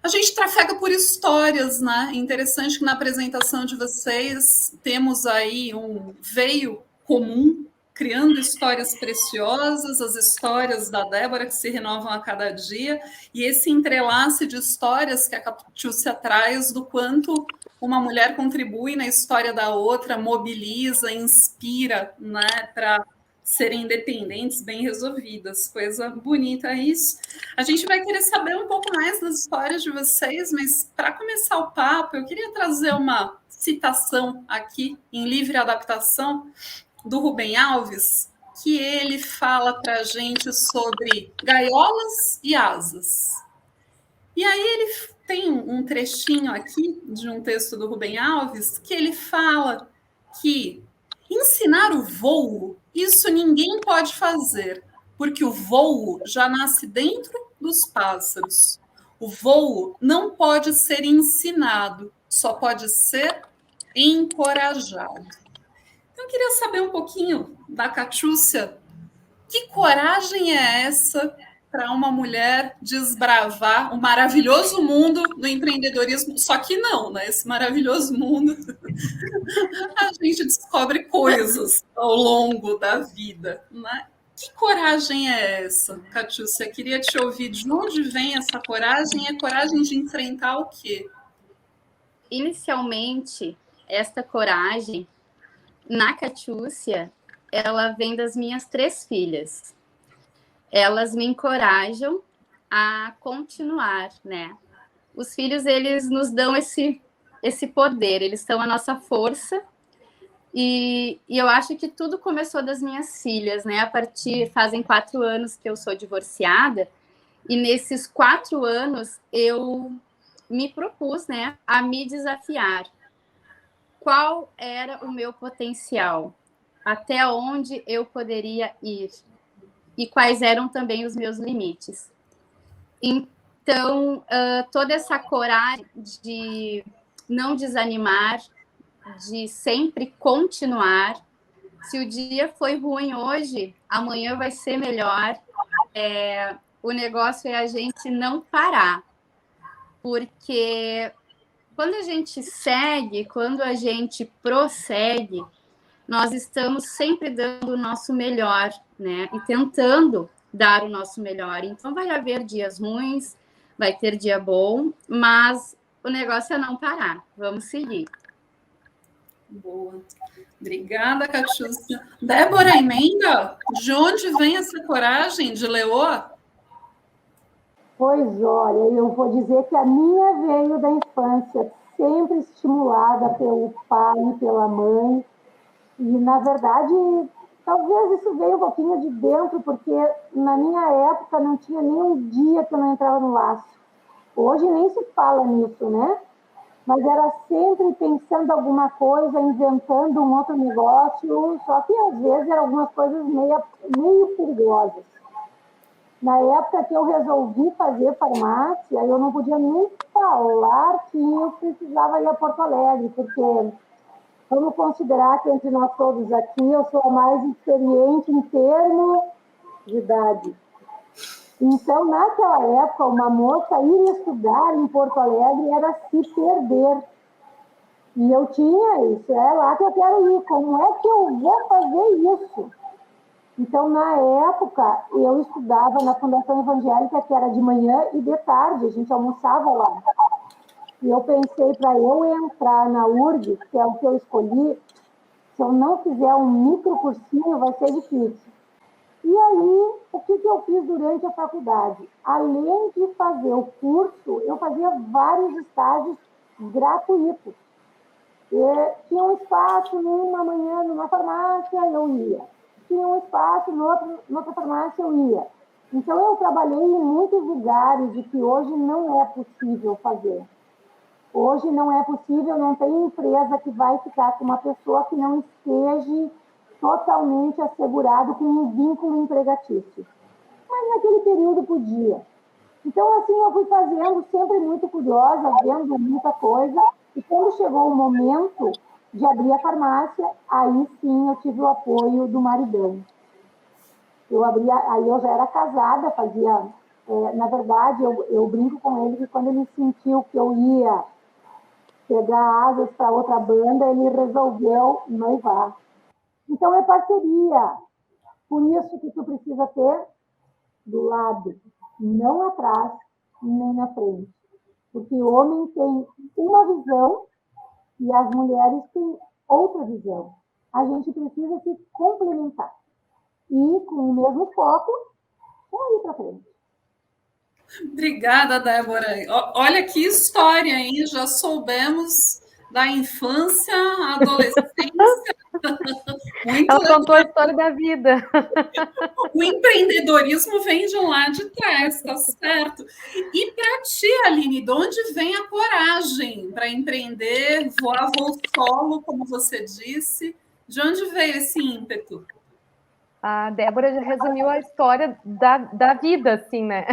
A gente trafega por histórias, né? É interessante que na apresentação de vocês temos aí um veio comum, criando histórias preciosas, as histórias da Débora que se renovam a cada dia, e esse entrelace de histórias que a Catiúcia traz do quanto uma mulher contribui na história da outra, mobiliza, inspira, né, para serem independentes, bem resolvidas. Coisa bonita isso. A gente vai querer saber um pouco mais das histórias de vocês, mas para começar o papo, eu queria trazer uma citação aqui em livre adaptação do Rubem Alves, que ele fala para a gente sobre gaiolas e asas. E aí ele tem um trechinho aqui de um texto do Rubem Alves que ele fala que ensinar o voo, isso ninguém pode fazer, porque o voo já nasce dentro dos pássaros. O voo não pode ser ensinado, só pode ser encorajado. Então, eu queria saber um pouquinho da Catiúcia. Que coragem é essa para uma mulher desbravar o maravilhoso mundo do empreendedorismo? Só que não, né? Esse maravilhoso mundo, a gente descobre coisas ao longo da vida, né? Que coragem é essa, Catiúcia? Queria te ouvir. De onde vem essa coragem? É coragem de enfrentar o quê? Inicialmente, esta coragem, na Catiúcia, ela vem das minhas 3 filhas. Elas me encorajam a continuar, né? Os filhos, eles nos dão esse poder, eles são a nossa força. E eu acho que tudo começou das minhas filhas, né? Fazem 4 anos que eu sou divorciada, e nesses 4 anos eu me propus, né, a me desafiar. Qual era o meu potencial? Até onde eu poderia ir? E quais eram também os meus limites? Então, toda essa coragem de não desanimar, de sempre continuar. Se o dia foi ruim hoje, amanhã vai ser melhor. O negócio é a gente não parar, porque quando a gente segue, quando a gente prossegue, nós estamos sempre dando o nosso melhor, né? E tentando dar o nosso melhor. Então, vai haver dias ruins, vai ter dia bom, mas o negócio é não parar. Vamos seguir. Boa. Obrigada, Catiúcia. Débora, emenda? De onde vem essa coragem de leoa? Pois olha, eu vou dizer que a minha veio da infância, sempre estimulada pelo pai e pela mãe. E, na verdade, talvez isso veio um pouquinho de dentro, porque na minha época não tinha nem um dia que eu não entrava no laço. Hoje nem se fala nisso, né? Mas era sempre pensando alguma coisa, inventando um outro negócio, só que às vezes eram algumas coisas meio perigosas. Na época que eu resolvi fazer farmácia, eu não podia nem falar que eu precisava ir a Porto Alegre, porque vamos considerar que entre nós todos aqui eu sou a mais experiente em termos de idade. Então, naquela época, uma moça ir estudar em Porto Alegre era se perder. E eu tinha isso, é lá que eu quero ir, como é que eu vou fazer isso? Então, na época, eu estudava na Fundação Evangélica, que era de manhã e de tarde, a gente almoçava lá. E eu pensei, para eu entrar na URGS, que é o que eu escolhi, se eu não fizer um microcursinho, vai ser difícil. E aí, o que eu fiz durante a faculdade? Além de fazer o curso, eu fazia vários estágios gratuitos. E tinha um espaço numa manhã, numa farmácia, eu ia. Tinha um espaço noutra farmácia, eu ia. Então, eu trabalhei em muitos lugares e que hoje não é possível fazer. Hoje não é possível, não tem empresa que vai ficar com uma pessoa que não esteja totalmente assegurado com um vínculo empregatício. Mas naquele período podia. Então, assim, eu fui fazendo, sempre muito curiosa, vendo muita coisa, e quando chegou o momento de abrir a farmácia, aí sim eu tive o apoio do maridão. Aí eu já era casada, fazia Na verdade, eu brinco com ele que quando ele sentiu que eu ia pegar asas para outra banda, ele resolveu noivar. Então, é parceria. Por isso que tu precisa ter do lado, não atrás nem na frente. Porque o homem tem uma visão e as mulheres têm outra visão. A gente precisa se complementar. E com o mesmo foco, só ir para frente. Obrigada, Débora. Olha que história, hein? Já soubemos da infância à adolescência. Muito Ela legal. Contou a história da vida. O empreendedorismo vem de lá de trás, tá certo? E para ti, Aline, de onde vem a coragem para empreender, voar voo solo, como você disse? De onde veio esse ímpeto? A Débora já resumiu a história da vida, assim, né?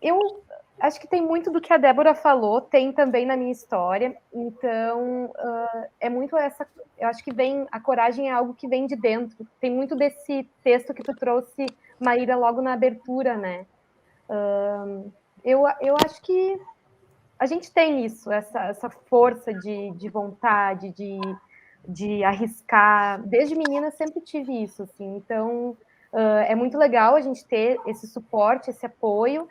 Eu acho que tem muito do que a Débora falou, tem também na minha história. Então, é muito essa... Eu acho que a coragem é algo que vem de dentro. Tem muito desse texto que tu trouxe, Maíra, logo na abertura, né? Eu acho que a gente tem isso, essa força de vontade, de arriscar. Desde menina sempre tive isso, assim. Então, é muito legal a gente ter esse suporte, esse apoio,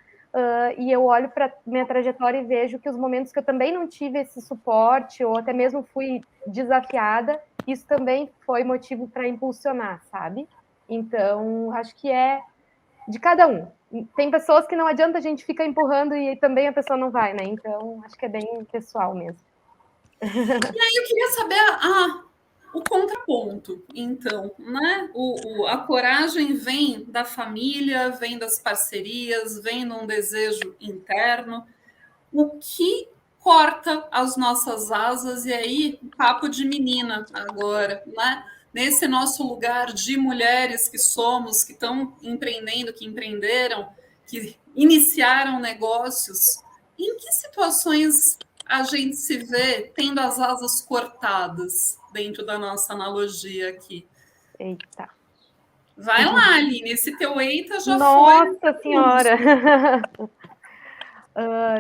e eu olho para minha trajetória e vejo que os momentos que eu também não tive esse suporte, ou até mesmo fui desafiada, isso também foi motivo para impulsionar, sabe? Então, acho que é de cada um. Tem pessoas que não adianta a gente ficar empurrando e também a pessoa não vai, né? Então, acho que é bem pessoal mesmo. E aí eu queria saber o contraponto, então, né? A coragem vem da família, vem das parcerias, vem de um desejo interno. O que corta as nossas asas? E aí, papo de menina agora, né? Nesse nosso lugar de mulheres que somos, que estão empreendendo, que empreenderam, que iniciaram negócios, em que situações a gente se vê tendo as asas cortadas dentro da nossa analogia aqui? Eita. Vai lá, Aline, esse teu eita já foi... Nossa Senhora!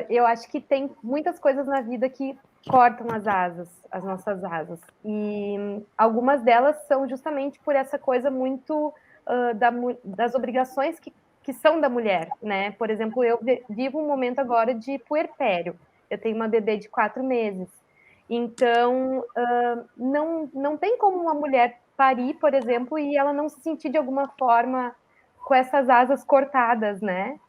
Eu acho que tem muitas coisas na vida que cortam as nossas asas. E algumas delas são justamente por essa coisa muito das obrigações que são da mulher, né? Por exemplo, eu vivo um momento agora de puerpério. Eu tenho uma bebê de 4 meses. Então, não tem como uma mulher parir, por exemplo, e ela não se sentir de alguma forma com essas asas cortadas, né?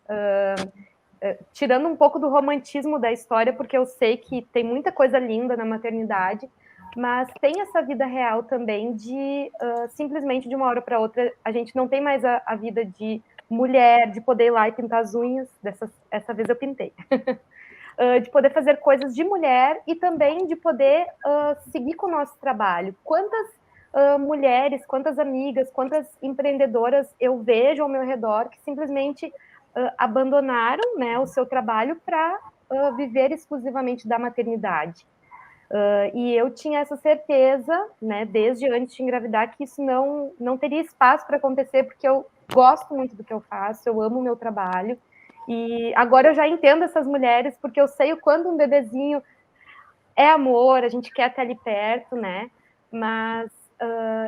Tirando um pouco do romantismo da história, porque eu sei que tem muita coisa linda na maternidade, mas tem essa vida real também de simplesmente de uma hora para outra a gente não tem mais a vida de mulher, de poder ir lá e pintar as unhas, essa vez eu pintei, de poder fazer coisas de mulher e também de poder seguir com o nosso trabalho. Quantas mulheres, quantas amigas, quantas empreendedoras eu vejo ao meu redor que simplesmente abandonaram, né, o seu trabalho para viver exclusivamente da maternidade. E eu tinha essa certeza, né, desde antes de engravidar, que isso não teria espaço para acontecer, porque eu gosto muito do que eu faço, eu amo o meu trabalho, e agora eu já entendo essas mulheres, porque eu sei o quanto um bebezinho é amor, a gente quer estar ali perto, né, mas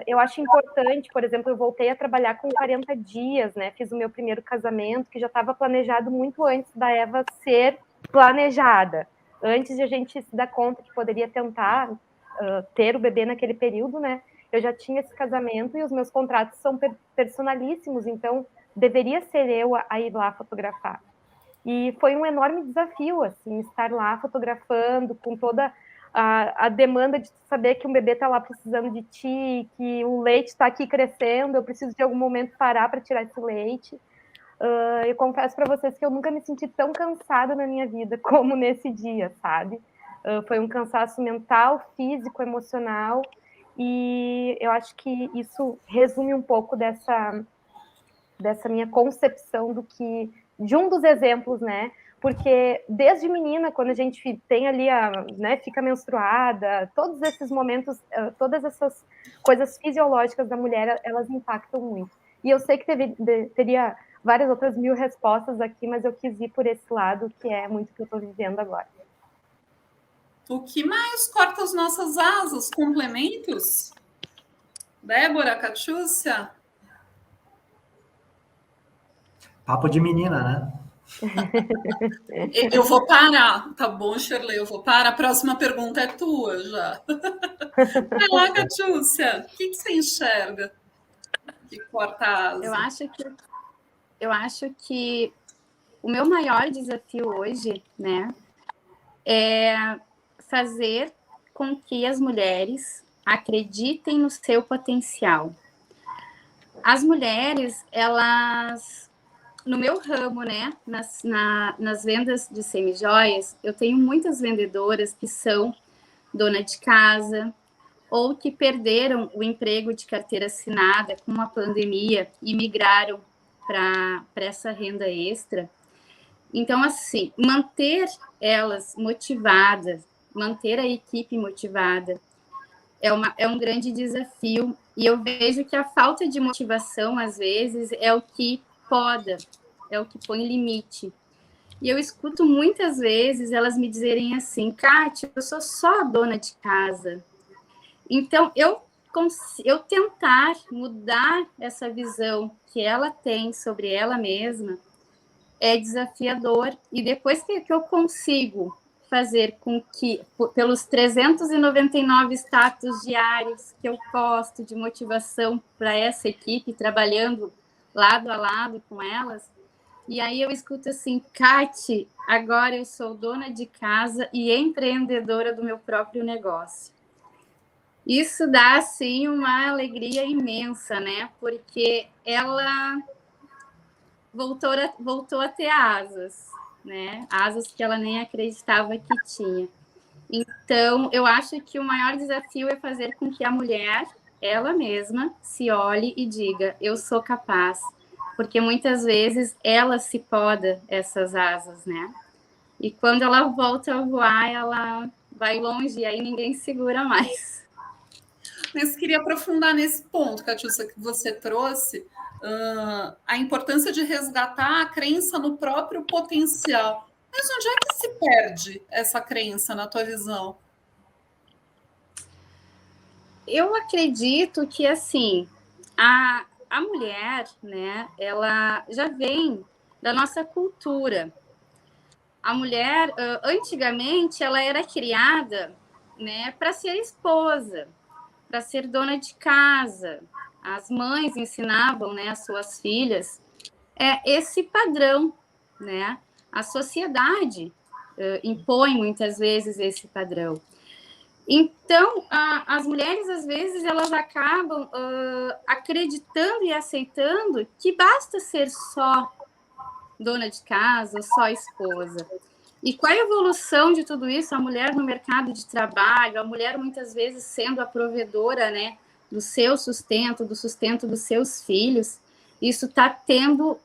eu acho importante, por exemplo, eu voltei a trabalhar com 40 dias, né? Fiz o meu primeiro casamento, que já estava planejado muito antes da Eva ser planejada. Antes de a gente se dar conta que poderia tentar ter o bebê naquele período, né? Eu já tinha esse casamento e os meus contratos são personalíssimos, então deveria ser eu a ir lá fotografar. E foi um enorme desafio, assim, estar lá fotografando com toda a demanda de saber que um bebê está lá precisando de ti, que o leite está aqui crescendo, eu preciso de algum momento parar para tirar esse leite. Eu confesso para vocês que eu nunca me senti tão cansada na minha vida como nesse dia, sabe? Foi um cansaço mental, físico, emocional, e eu acho que isso resume um pouco dessa minha concepção de um dos exemplos, né? Porque desde menina, quando a gente tem ali, né, fica menstruada, todos esses momentos, todas essas coisas fisiológicas da mulher, elas impactam muito. E eu sei que teria várias outras 1000 respostas aqui, mas eu quis ir por esse lado, que é muito o que eu estou vivendo agora. O que mais corta as nossas asas? Complementos? Débora, Catiúcia? Papo de menina, né? Eu vou parar, tá bom, Shirley? Eu vou parar. A próxima pergunta é tua já. Vai lá, Catiúcia. O que você enxerga que corta a asa? Eu acho que o meu maior desafio hoje, né, é fazer com que as mulheres acreditem no seu potencial. As mulheres, elas, no meu ramo, né, nas vendas de semijoias, eu tenho muitas vendedoras que são dona de casa ou que perderam o emprego de carteira assinada com a pandemia e migraram para essa renda extra. Então, assim, manter elas motivadas, manter a equipe motivada é um grande desafio. E eu vejo que a falta de motivação, às vezes, é o que poda, é o que põe limite. E eu escuto muitas vezes elas me dizerem assim, Kátia, eu sou só dona de casa. Então, eu tentar mudar essa visão que ela tem sobre ela mesma é desafiador. E depois que eu consigo fazer com que, pelos 399 status diários que eu posto de motivação para essa equipe, trabalhando lado a lado com elas, e aí eu escuto assim, Kati, agora eu sou dona de casa e empreendedora do meu próprio negócio. Isso dá, assim, uma alegria imensa, né? Porque ela voltou a ter asas, né? Asas que ela nem acreditava que tinha. Então, eu acho que o maior desafio é fazer com que a mulher, ela mesma, se olhe e diga, eu sou capaz. Porque muitas vezes ela se poda essas asas, né? E quando ela volta a voar, ela vai longe e aí ninguém segura mais. Mas queria aprofundar nesse ponto, Catiúcia, que você trouxe, a importância de resgatar a crença no próprio potencial. Mas onde é que se perde essa crença, na tua visão? Eu acredito que, assim, a mulher, né, ela já vem da nossa cultura. A mulher, antigamente, ela era criada, né, para ser esposa, para ser dona de casa. As mães ensinavam, né, as suas filhas esse padrão, né? A sociedade impõe muitas vezes esse padrão. Então, as mulheres, às vezes, elas acabam acreditando e aceitando que basta ser só dona de casa, só esposa. E com a evolução de tudo isso, a mulher no mercado de trabalho, a mulher muitas vezes sendo a provedora, né, do seu sustento, do sustento dos seus filhos, isso está tendo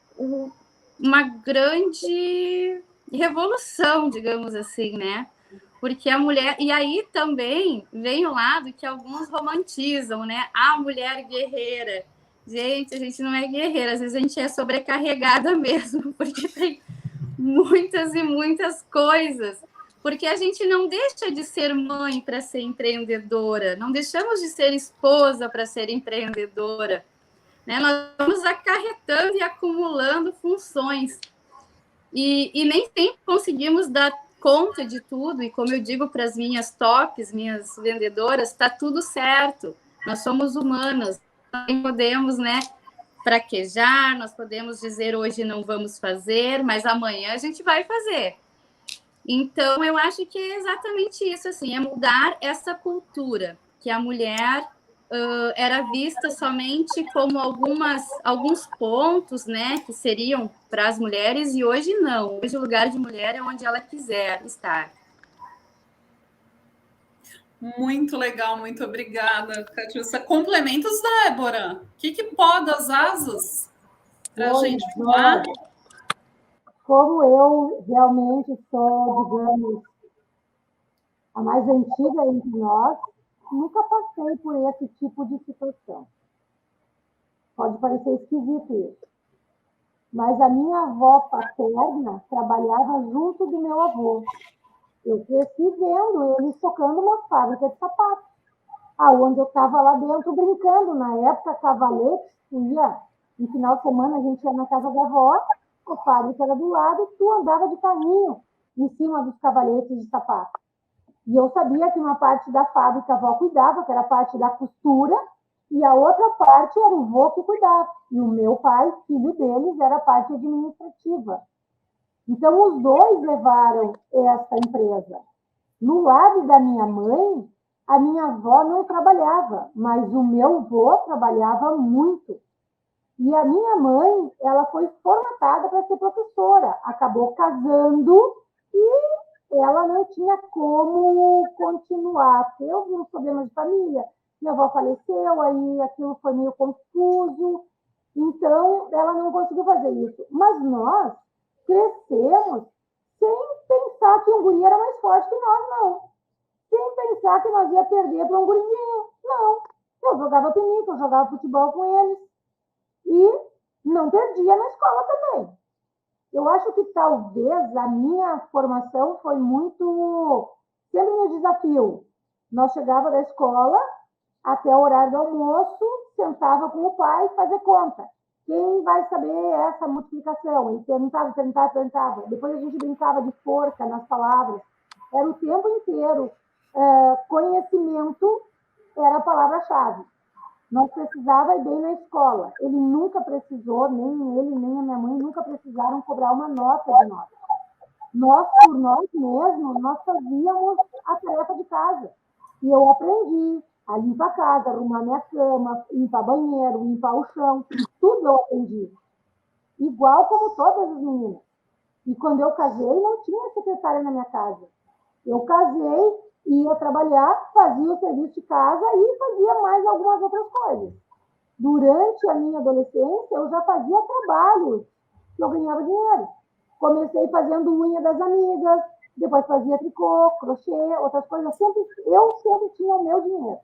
uma grande revolução, digamos assim, né? Porque a mulher... E aí também vem o lado que alguns romantizam, né? A mulher guerreira. Gente, a gente não é guerreira, às vezes a gente é sobrecarregada mesmo, porque tem muitas e muitas coisas. Porque a gente não deixa de ser mãe para ser empreendedora, não deixamos de ser esposa para ser empreendedora. Né? Nós vamos acarretando e acumulando funções. E nem sempre conseguimos dar conta de tudo, e como eu digo para as minhas tops, minhas vendedoras, está tudo certo, nós somos humanas, nós podemos, né, fraquejar, nós podemos dizer hoje não vamos fazer, mas amanhã a gente vai fazer. Então, eu acho que é exatamente isso, assim, é mudar essa cultura, que a mulher era vista somente como alguns pontos, né, que seriam para as mulheres, e hoje não. Hoje o lugar de mulher é onde ela quiser estar. Muito legal, muito obrigada, Catiúcia. Complementos, Débora. O que poda as asas para a gente voar? Como eu realmente sou, digamos, a mais antiga entre nós, nunca passei por esse tipo de situação. Pode parecer esquisito isso. Mas a minha avó paterna trabalhava junto do meu avô. Eu cresci vendo eles tocando uma fábrica de sapatos. Onde eu estava lá dentro brincando. Na época, Cavaletes, tu ia, no final de semana, a gente ia na casa da avó, a fábrica era do lado, tu andava de carrinho em cima dos cavaletes de sapato. E eu sabia que uma parte da fábrica a avó cuidava, que era a parte da costura, e a outra parte era o vô que cuidava. E o meu pai, filho deles, era a parte administrativa. Então, os dois levaram essa empresa. No lado da minha mãe, a minha avó não trabalhava, mas o meu avô trabalhava muito. E a minha mãe, ela foi formatada para ser professora, acabou casando e ela não tinha como continuar. Teve alguns problemas de família, minha avó faleceu, aí aquilo foi meio confuso, então ela não conseguiu fazer isso. Mas nós crescemos sem pensar que um guri era mais forte que nós, não. Sem pensar que nós ia perder para um gurizinho. Não. Eu jogava pinica, eu jogava futebol com eles. E não perdia na escola também. Eu acho que talvez a minha formação foi muito... Sempre no desafio. Nós chegava da escola, até o horário do almoço, sentava com o pai e fazia conta. Quem vai saber essa multiplicação? Ele perguntava. Depois a gente brincava de forca nas palavras. Era o tempo inteiro. Conhecimento era a palavra-chave. Nós precisava ir bem na escola. Ele nunca precisou, nem ele, nem a minha mãe, nunca precisaram cobrar uma nota de nós. Nós, por nós mesmos, nós fazíamos a tarefa de casa. E eu aprendi a limpar a casa, arrumar minha cama, limpar banheiro, limpar o chão. Tudo eu aprendi. Igual como todas as meninas. E quando eu casei, não tinha secretária na minha casa. Eu casei, ia trabalhar, fazia o serviço de casa e fazia mais algumas outras coisas. Durante a minha adolescência, eu já fazia trabalhos que eu ganhava dinheiro. Comecei fazendo unha das amigas, depois fazia tricô, crochê, outras coisas. Eu sempre tinha o meu dinheiro.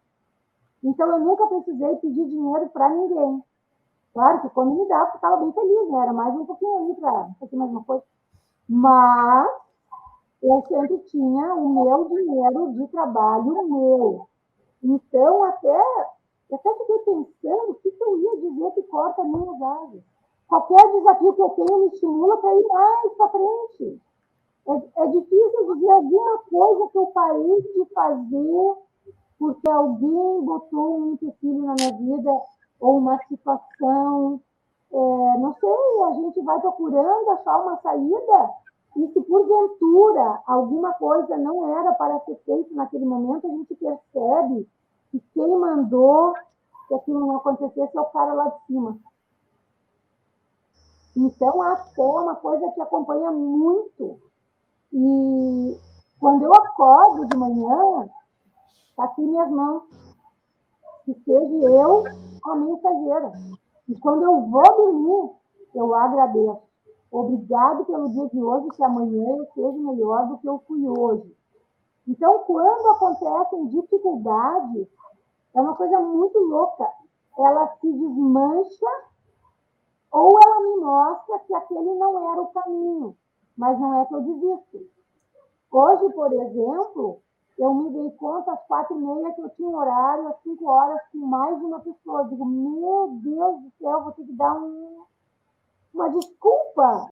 Então, eu nunca precisei pedir dinheiro para ninguém. Claro que quando me dava, eu ficava bem feliz, né? Era mais um pouquinho ali para fazer mais uma coisa. Mas eu sempre tinha o meu dinheiro de trabalho meu. Então, até fiquei pensando o que eu ia dizer que corta minhas asas. Qualquer desafio que eu tenho me estimula para ir mais para frente. É difícil dizer alguma coisa que eu parei de fazer porque alguém botou um empecilho na minha vida ou uma situação. Não sei, a gente vai procurando achar uma saída. E se porventura alguma coisa não era para ser feita naquele momento, a gente percebe que quem mandou que aquilo não acontecesse é o cara lá de cima. Então, a fé é uma coisa que acompanha muito. E quando eu acordo de manhã, está aqui minhas mãos. Que seja eu a mensageira. E quando eu vou dormir, eu agradeço. Obrigado pelo dia de hoje, que amanhã eu seja melhor do que eu fui hoje. Então, quando acontecem dificuldades, é uma coisa muito louca. Ela se desmancha ou ela me mostra que aquele não era o caminho. Mas não é que eu desisto. Hoje, por exemplo, eu me dei conta às 4h30 que eu tinha um horário, às 5 horas, com mais de uma pessoa. Eu digo, meu Deus do céu, vou ter que dar uma desculpa